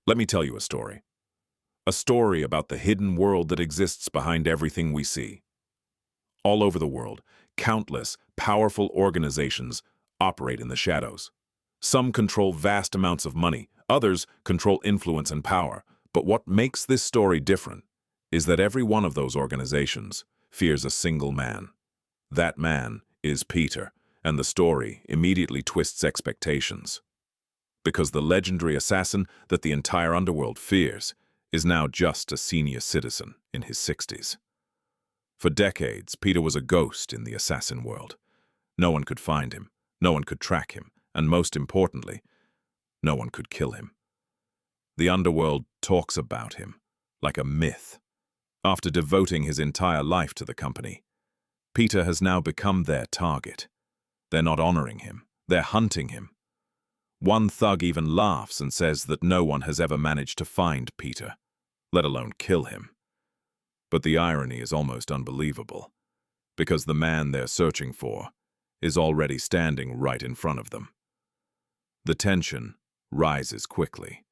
Let me tell you a story. A story about the hidden world that exists behind everything we see. All over the world, countless, powerful organizations operate in the shadows. Some control vast amounts of money, others control influence and power. But what makes this story different is that every one of those organizations fears a single man. That man is Peter, and the story immediately twists expectations. Because the legendary assassin that the entire underworld fears is now just a senior citizen in his 60s. For decades, Peter was a ghost in the assassin world. No one could find him, no one could track him, and most importantly, no one could kill him. The underworld talks about him like a myth. After devoting his entire life to the company, Peter has now become their target. They're not honoring him, they're hunting him. One thug even laughs and says that no one has ever managed to find Peter, let alone kill him. But the irony is almost unbelievable, because the man they're searching for is already standing right in front of them. The tension rises quickly.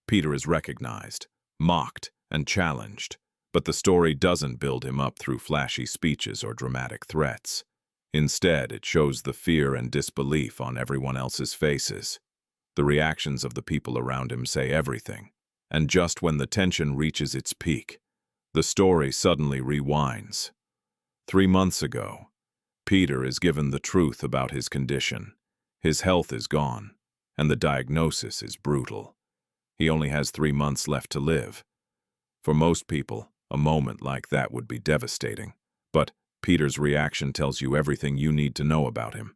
Peter is recognized, mocked, and challenged, but the story doesn't build him up through flashy speeches or dramatic threats. Instead, it shows the fear and disbelief on everyone else's faces. The reactions of the people around him say everything, and just when the tension reaches its peak, the story suddenly rewinds. 3 months ago, Peter is given the truth about his condition. His health is gone, and the diagnosis is brutal. He only has 3 months left to live. For most people, a moment like that would be devastating, but Peter's reaction tells you everything you need to know about him.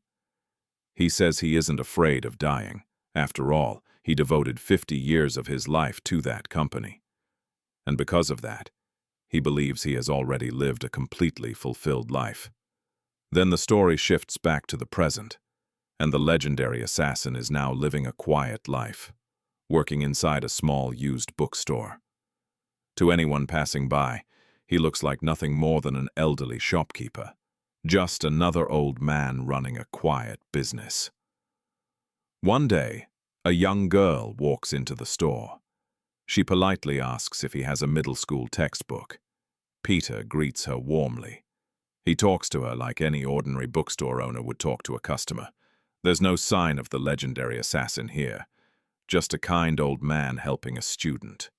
He says he isn't afraid of dying. After all, he devoted 50 years of his life to that company. And because of that, he believes he has already lived a completely fulfilled life. Then the story shifts back to the present, and the legendary assassin is now living a quiet life, working inside a small used bookstore. To anyone passing by, he looks like nothing more than an elderly shopkeeper, just another old man running a quiet business. One day, a young girl walks into the store. She politely asks if he has a middle school textbook. Peter greets her warmly. He talks to her like any ordinary bookstore owner would talk to a customer. There's no sign of the legendary assassin here, just a kind old man helping a student.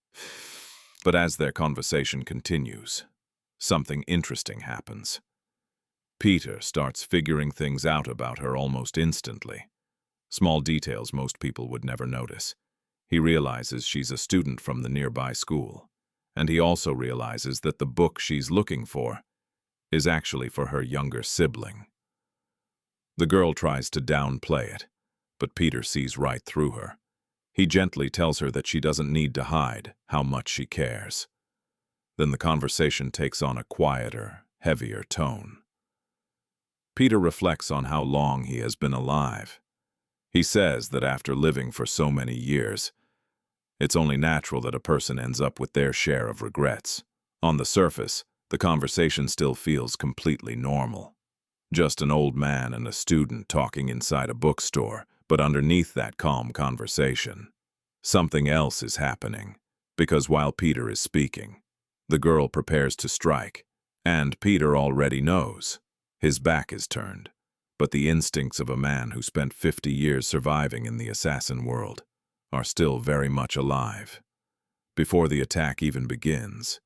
But as their conversation continues, something interesting happens. Peter starts figuring things out about her almost instantly. Small details most people would never notice. He realizes she's a student from the nearby school, and he also realizes that the book she's looking for is actually for her younger sibling. The girl tries to downplay it, but Peter sees right through her. He gently tells her that she doesn't need to hide how much she cares. Then the conversation takes on a quieter, heavier tone. Peter reflects on how long he has been alive. He says that after living for so many years, it's only natural that a person ends up with their share of regrets. On the surface, the conversation still feels completely normal. Just an old man and a student talking inside a bookstore, but underneath that calm conversation, something else is happening. Because while Peter is speaking, the girl prepares to strike, and Peter already knows. His back is turned, but the instincts of a man who spent 50 years surviving in the assassin world are still very much alive. Before the attack even begins,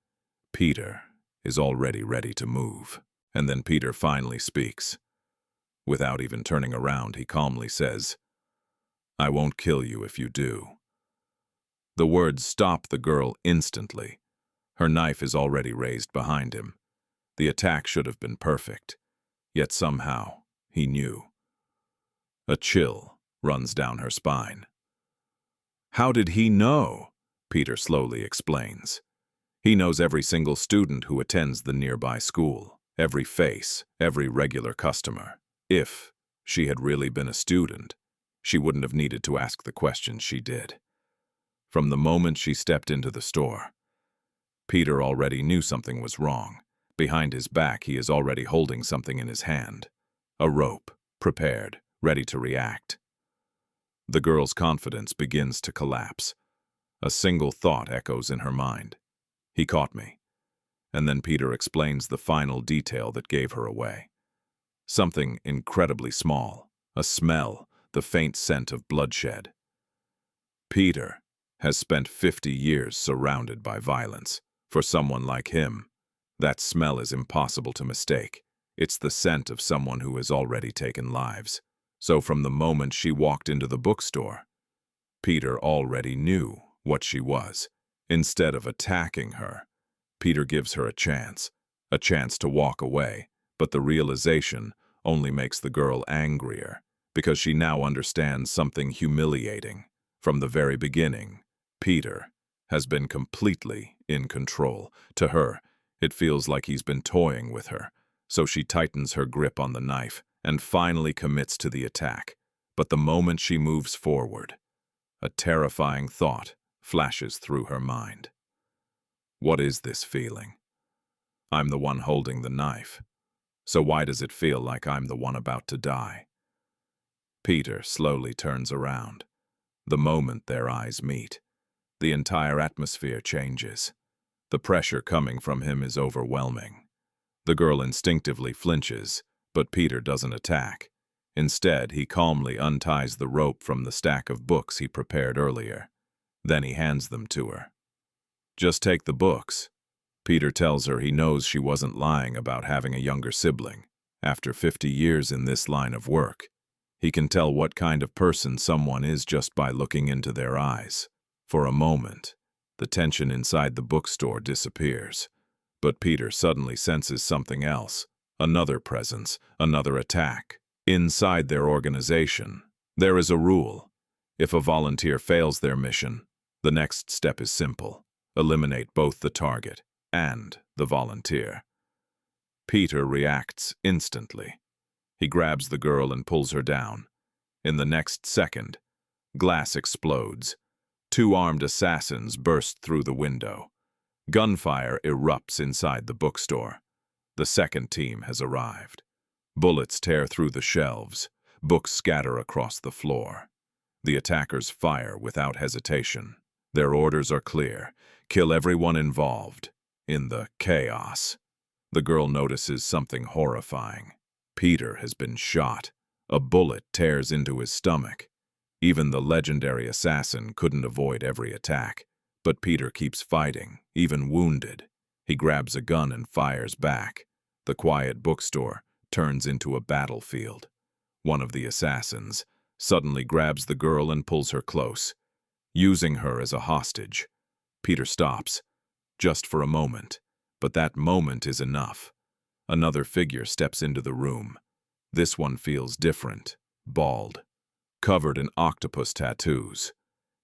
Peter is already ready to move. And then Peter finally speaks. Without even turning around, he calmly says, "I won't kill you if you do." The words stop the girl instantly. Her knife is already raised behind him. The attack should have been perfect, yet somehow he knew. A chill runs down her spine. How did he know? Peter slowly explains. He knows every single student who attends the nearby school, every face, every regular customer. If she had really been a student, she wouldn't have needed to ask the questions she did. From the moment she stepped into the store, Peter already knew something was wrong. Behind his back, he is already holding something in his hand. A rope, prepared, ready to react. The girl's confidence begins to collapse. A single thought echoes in her mind. He caught me. And then Peter explains the final detail that gave her away. Something incredibly small, a smell, the faint scent of bloodshed. Peter has spent 50 years surrounded by violence. For someone like him, that smell is impossible to mistake. It's the scent of someone who has already taken lives. So from the moment she walked into the bookstore, Peter already knew what she was. Instead of attacking her, Peter gives her a chance to walk away, but the realization only makes the girl angrier, because she now understands something humiliating. From the very beginning, Peter has been completely in control. To her, it feels like he's been toying with her, so she tightens her grip on the knife and finally commits to the attack. But the moment she moves forward, a terrifying thought flashes through her mind. What is this feeling? I'm the one holding the knife. So why does it feel like I'm the one about to die? Peter slowly turns around. The moment their eyes meet, the entire atmosphere changes. The pressure coming from him is overwhelming. The girl instinctively flinches, but Peter doesn't attack. Instead, he calmly unties the rope from the stack of books he prepared earlier. Then he hands them to her. Just take the books. Peter tells her he knows she wasn't lying about having a younger sibling. After 50 years in this line of work, he can tell what kind of person someone is just by looking into their eyes. For a moment, the tension inside the bookstore disappears. But Peter suddenly senses something else. Another presence, another attack. Inside their organization, there is a rule. If a volunteer fails their mission, the next step is simple. Eliminate both the target and the volunteer. Peter reacts instantly. He grabs the girl and pulls her down. In the next second, glass explodes. 2 armed assassins burst through the window. Gunfire erupts inside the bookstore. The second team has arrived. Bullets tear through the shelves. Books scatter across the floor. The attackers fire without hesitation. Their orders are clear. Kill everyone involved. In the chaos, the girl notices something horrifying. Peter has been shot. A bullet tears into his stomach. Even the legendary assassin couldn't avoid every attack. But Peter keeps fighting, even wounded. He grabs a gun and fires back. The quiet bookstore turns into a battlefield. One of the assassins suddenly grabs the girl and pulls her close, using her as a hostage. Peter stops, just for a moment, but that moment is enough. Another figure steps into the room. This one feels different, bald, covered in octopus tattoos.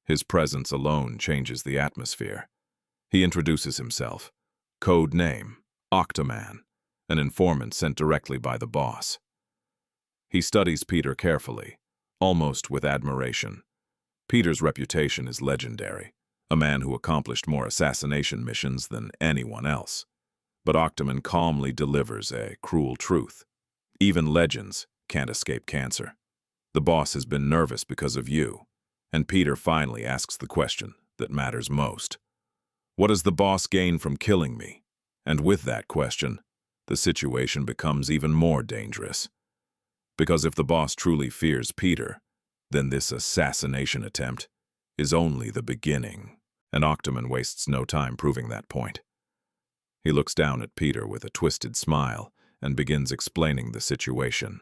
His presence alone changes the atmosphere. He introduces himself. Code name, Octoman, an informant sent directly by the boss. He studies Peter carefully, almost with admiration. Peter's reputation is legendary, a man who accomplished more assassination missions than anyone else. But Octoman calmly delivers a cruel truth. Even legends can't escape cancer. The boss has been nervous because of you. And Peter finally asks the question that matters most. What does the boss gain from killing me? And with that question, the situation becomes even more dangerous. Because if the boss truly fears Peter, then this assassination attempt is only the beginning. And Octoman wastes no time proving that point. He looks down at Peter with a twisted smile and begins explaining the situation.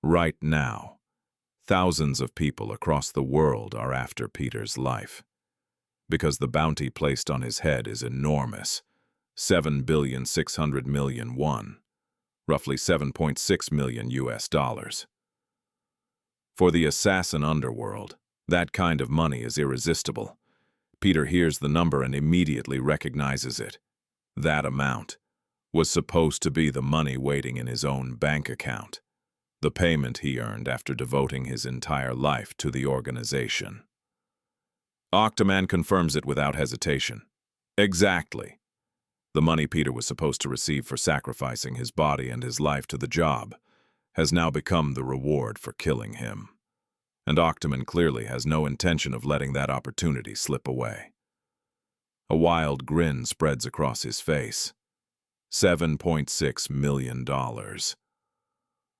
Right now, thousands of people across the world are after Peter's life. Because the bounty placed on his head is enormous, 7,600,000,000 won, roughly 7.6 million US dollars. For the assassin underworld, that kind of money is irresistible. Peter hears the number and immediately recognizes it. That amount was supposed to be the money waiting in his own bank account, the payment he earned after devoting his entire life to the organization. Octoman confirms it without hesitation. Exactly. The money Peter was supposed to receive for sacrificing his body and his life to the job has now become the reward for killing him. and Octomon clearly has no intention of letting that opportunity slip away. A wild grin spreads across his face. $7.6 million.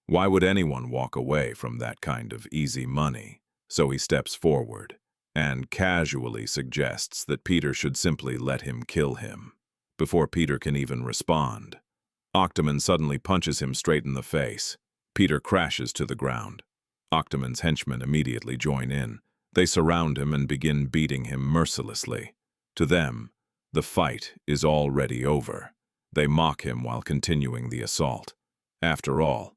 Why would anyone walk away from that kind of easy money? So he steps forward and casually suggests that Peter should simply let him kill him. Before Peter can even respond, Octomon suddenly punches him straight in the face. Peter crashes to the ground. Octomon's henchmen immediately join in. They surround him and begin beating him mercilessly. To them, the fight is already over. They mock him while continuing the assault. After all,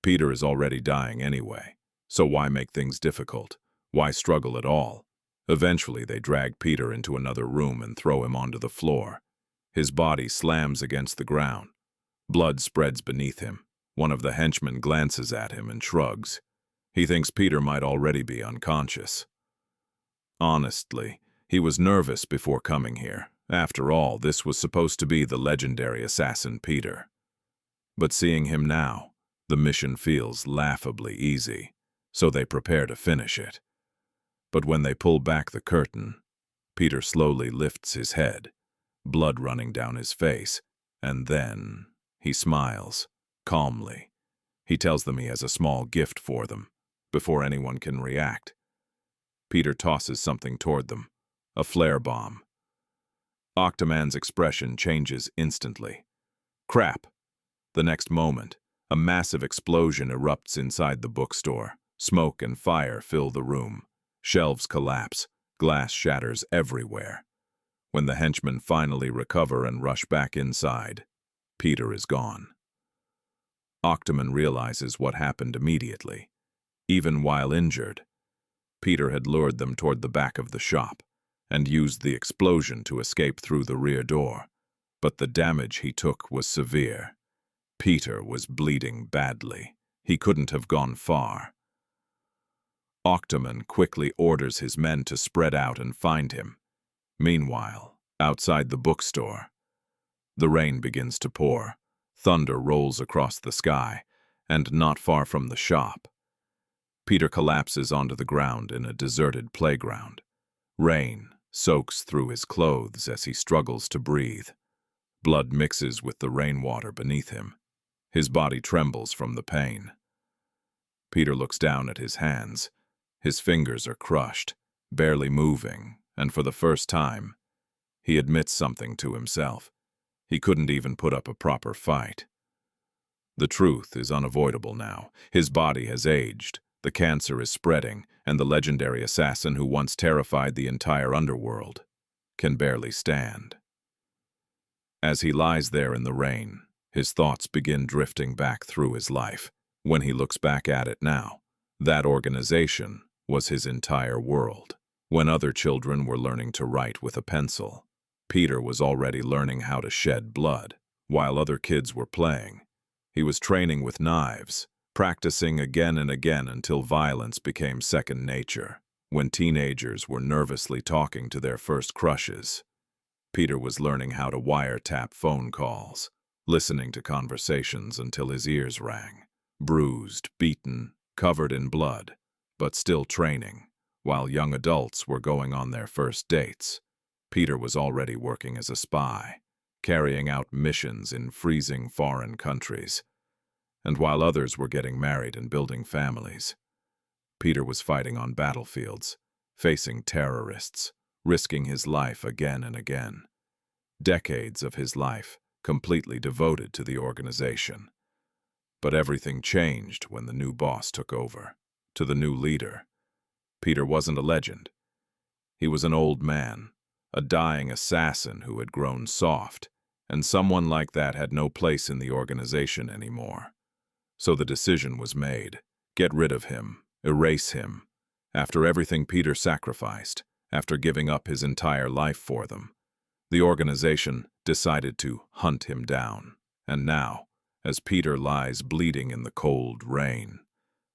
Peter is already dying anyway, so why make things difficult? Why struggle at all? Eventually, they drag Peter into another room and throw him onto the floor. His body slams against the ground. Blood spreads beneath him. One of the henchmen glances at him and shrugs. He thinks Peter might already be unconscious. Honestly, he was nervous before coming here. After all, this was supposed to be the legendary assassin Peter. But seeing him now, the mission feels laughably easy, so they prepare to finish it. But when they pull back the curtain, Peter slowly lifts his head, blood running down his face, and then he smiles, calmly. He tells them he has a small gift for them, before anyone can react. Peter tosses something toward them, a flare bomb. Octomon's expression changes instantly. Crap! The next moment, a massive explosion erupts inside the bookstore. Smoke and fire fill the room. Shelves collapse. Glass shatters everywhere. When the henchmen finally recover and rush back inside, Peter is gone. Octomon realizes what happened immediately. Even while injured, Peter had lured them toward the back of the shop and used the explosion to escape through the rear door. But the damage he took was severe. Peter was bleeding badly. He couldn't have gone far. Octomon quickly orders his men to spread out and find him. Meanwhile, outside the bookstore, the rain begins to pour. Thunder rolls across the sky, and not far from the shop, Peter collapses onto the ground in a deserted playground. Rain soaks through his clothes as he struggles to breathe. Blood mixes with the rainwater beneath him. His body trembles from the pain. Peter looks down at his hands. His fingers are crushed, barely moving, and for the first time, he admits something to himself. He couldn't even put up a proper fight. The truth is unavoidable now. His body has aged, the cancer is spreading, and the legendary assassin who once terrified the entire underworld can barely stand. As he lies there in the rain, his thoughts begin drifting back through his life. When he looks back at it now, that organization was his entire world. When other children were learning to write with a pencil, Peter was already learning how to shed blood. While other kids were playing, he was training with knives, practicing again and again until violence became second nature. When teenagers were nervously talking to their first crushes, Peter was learning how to wiretap phone calls, listening to conversations until his ears rang. Bruised, beaten, covered in blood, but still training. While young adults were going on their first dates, Peter was already working as a spy, carrying out missions in freezing foreign countries. And while others were getting married and building families, Peter was fighting on battlefields, facing terrorists, risking his life again and again. Decades of his life completely devoted to the organization. But everything changed when the new boss took over. To the new leader, Peter wasn't a legend. He was an old man, a dying assassin who had grown soft, and someone like that had no place in the organization anymore. So the decision was made. Get rid of him, erase him. After everything Peter sacrificed, after giving up his entire life for them, the organization decided to hunt him down. And now, as Peter lies bleeding in the cold rain,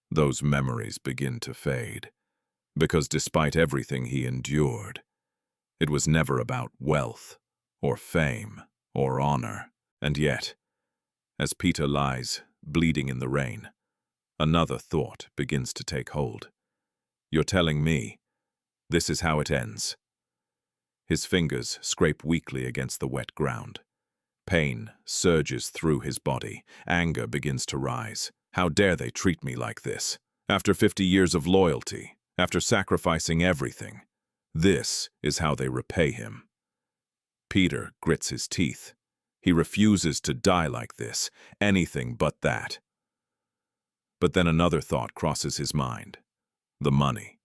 those memories begin to fade. Because despite everything he endured, it was never about wealth, or fame, or honor. And yet, as Peter lies bleeding in the rain, another thought begins to take hold. You're telling me this is how it ends? His fingers scrape weakly against the wet ground. Pain surges through his body. Anger begins to rise. How dare they treat me like this? After 50 years of loyalty, after sacrificing everything, this is how they repay him. Peter grits his teeth. He refuses to die like this, anything but that. But then another thought crosses his mind. The money.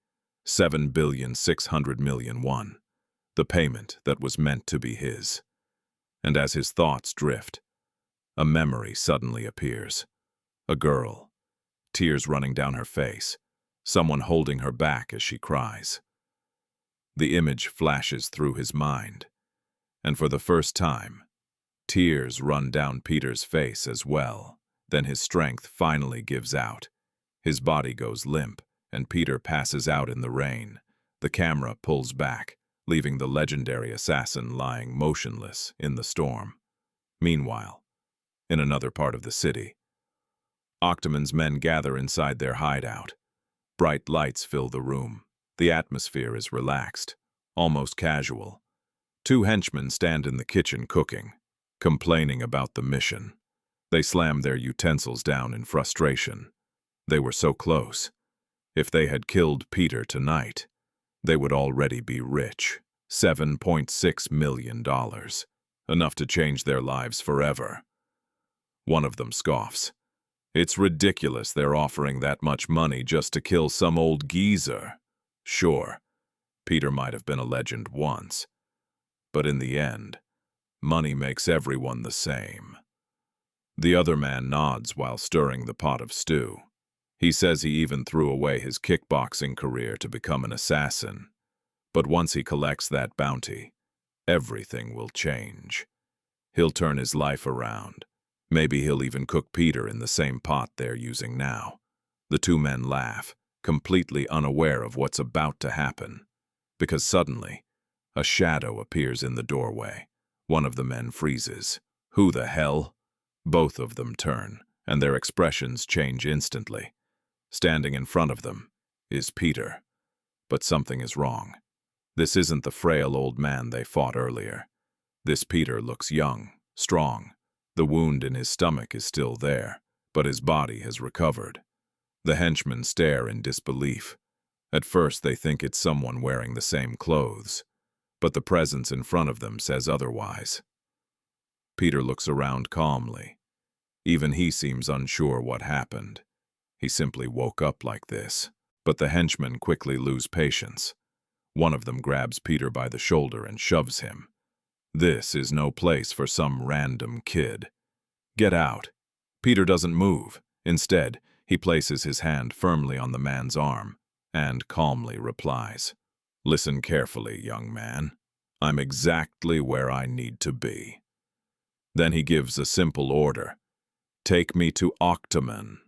7,600,000,000 won. The payment that was meant to be his. And as his thoughts drift, a memory suddenly appears. A girl, tears running down her face, someone holding her back as she cries. The image flashes through his mind, and for the first time, tears run down Peter's face as well. Then his strength finally gives out. His body goes limp, and Peter passes out in the rain. The camera pulls back, leaving the legendary assassin lying motionless in the storm. Meanwhile, in another part of the city, Octoman's men gather inside their hideout. Bright lights fill the room. The atmosphere is relaxed, almost casual. Two henchmen stand in the kitchen cooking, complaining about the mission. They slam their utensils down in frustration. They were so close. If they had killed Peter tonight, they would already be rich. $7.6 million. Enough to change their lives forever. One of them scoffs. It's ridiculous they're offering that much money just to kill some old geezer. Sure, Peter might have been a legend once, but in the end, money makes everyone the same. The other man nods while stirring the pot of stew. He says he even threw away his kickboxing career to become an assassin. But once he collects that bounty, everything will change. He'll turn his life around. Maybe he'll even cook Peter in the same pot they're using now. The two men laugh, completely unaware of what's about to happen. Because suddenly, a shadow appears in the doorway. One of the men freezes. Who the hell? Both of them turn, and their expressions change instantly. Standing in front of them is Peter. But something is wrong. This isn't the frail old man they fought earlier. This Peter looks young, strong. The wound in his stomach is still there, but his body has recovered. The henchmen stare in disbelief. At first they think it's someone wearing the same clothes, but the presence in front of them says otherwise. Peter looks around calmly. Even he seems unsure what happened. He simply woke up like this. But the henchmen quickly lose patience. One of them grabs Peter by the shoulder and shoves him. This is no place for some random kid. Get out. Peter doesn't move. Instead, he places his hand firmly on the man's arm and calmly replies, "Listen carefully, young man. I'm exactly where I need to be." Then he gives a simple order. "Take me to Octoman."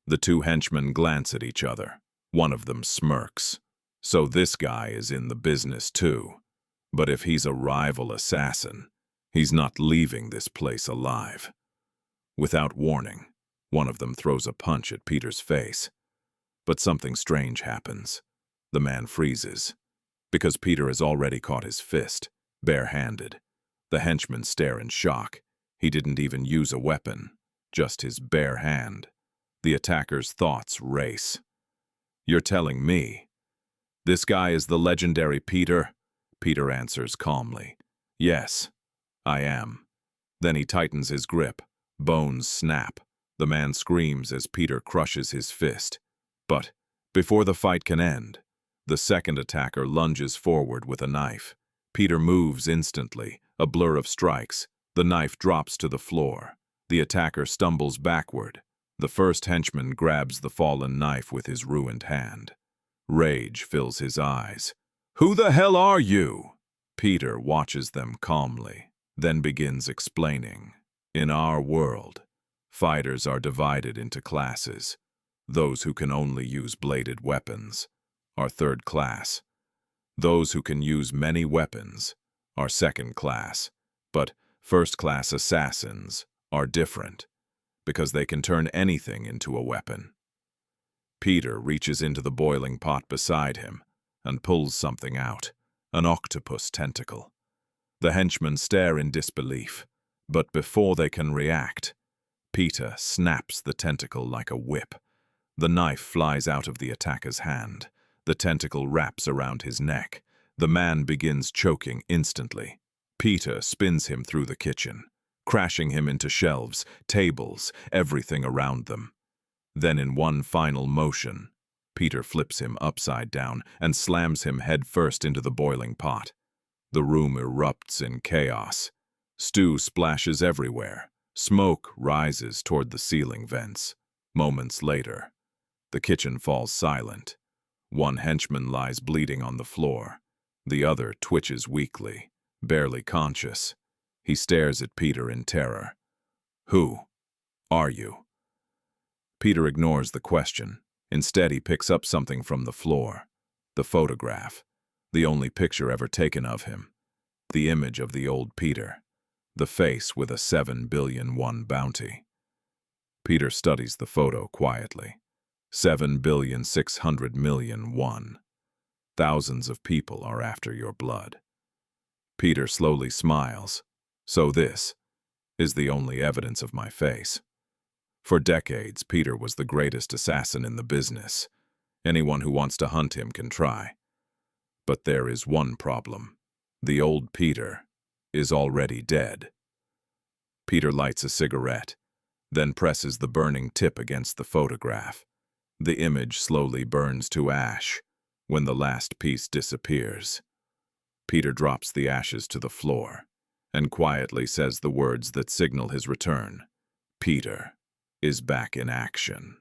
The two henchmen glance at each other. One of them smirks. So this guy is in the business too. But if he's a rival assassin, he's not leaving this place alive. Without warning, one of them throws a punch at Peter's face. But something strange happens. The man freezes. Because Peter has already caught his fist, bare-handed. The henchmen stare in shock. He didn't even use a weapon, just his bare hand. The attacker's thoughts race. "You're telling me this guy is the legendary Peter?" Peter answers calmly. "Yes, I am." Then he tightens his grip. Bones snap. The man screams as Peter crushes his fist. But before the fight can end, the second attacker lunges forward with a knife. Peter moves instantly, a blur of strikes. The knife drops to the floor. The attacker stumbles backward. The first henchman grabs the fallen knife with his ruined hand. Rage fills his eyes. "Who the hell are you?" Peter watches them calmly, then begins explaining. "In our world, fighters are divided into classes. Those who can only use bladed weapons are third class. Those who can use many weapons are second class. But first-class assassins are different, because they can turn anything into a weapon." Peter reaches into the boiling pot beside him and pulls something out, an octopus tentacle. The henchmen stare in disbelief, but before they can react, Peter snaps the tentacle like a whip. The knife flies out of the attacker's hand. The tentacle wraps around his neck. The man begins choking instantly. Peter spins him through the kitchen, crashing him into shelves, tables, everything around them. Then in one final motion, Peter flips him upside down and slams him headfirst into the boiling pot. The room erupts in chaos. Stew splashes everywhere. Smoke rises toward the ceiling vents. Moments later, the kitchen falls silent. One henchman lies bleeding on the floor. The other twitches weakly, barely conscious. He stares at Peter in terror. "Who are you?" Peter ignores the question. Instead, he picks up something from the floor. The photograph. The only picture ever taken of him. The image of the old Peter. The face with a 7,000,000,001 bounty. Peter studies the photo quietly. 7,600,000,001. Thousands of people are after your blood. Peter slowly smiles. So this is the only evidence of my face. For decades, Peter was the greatest assassin in the business. Anyone who wants to hunt him can try. But there is one problem. The old Peter is already dead. Peter lights a cigarette, then presses the burning tip against the photograph. The image slowly burns to ash when the last piece disappears. Peter drops the ashes to the floor and quietly says the words that signal his return. Peter is back in action.